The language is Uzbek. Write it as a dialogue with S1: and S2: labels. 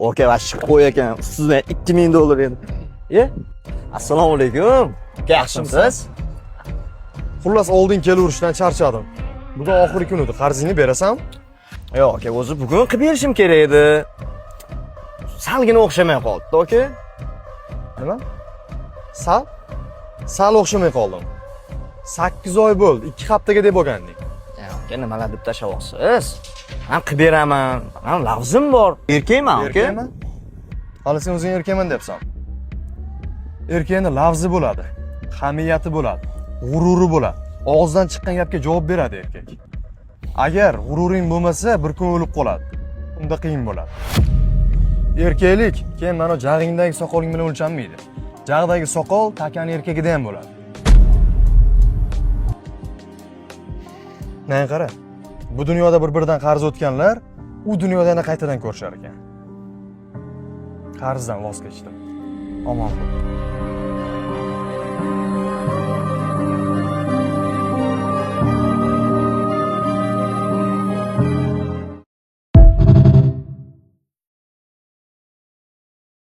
S1: Oka vashib qo'y ekan. Ustidan $2000 edi. Assalomu alaykum. Yaxshimisiz?
S2: Xullas oldin kelaverishdan charchadim. Bugun oxirgi kun edi. Qarzingni berasan?
S1: Yo'q, aka, o'zi bugun qilib berishim kerak edi. Salgina o'xshamay qoldi, aka.
S2: Nima? Sal o'xshamay qoldim. 8 oy bo'ldi, 2 haftaga deb bo'lganding.
S1: Aka, nimalar deb tashlayapsiz? Men qilib beraman. Men lafzim bor. Erkakman, aka.
S2: Erkakman? Hali sen o'zing erkakman debsan. Erkakning lafzi bo'ladi, hamiyati bo'ladi, g'ururi bo'ladi. Og'izdan chiqqan gapga javob beradi erkak. Agar g'ururing bo'lmasa, bir kun o'lib qoladi. Unda qiyin bo'ladi. Erkaklik keyin mana jag'ingdagi soqoling bilan o'lchanmaydi. Jag'dagi soqol takani erkagida ham bo'ladi. Nang qara. Bu dunyoda bir-biridan qarz o'tganlar u dunyoda yana qaytadan ko'rishar ekan. Qarzdan voz kechdim. Omon bo'l.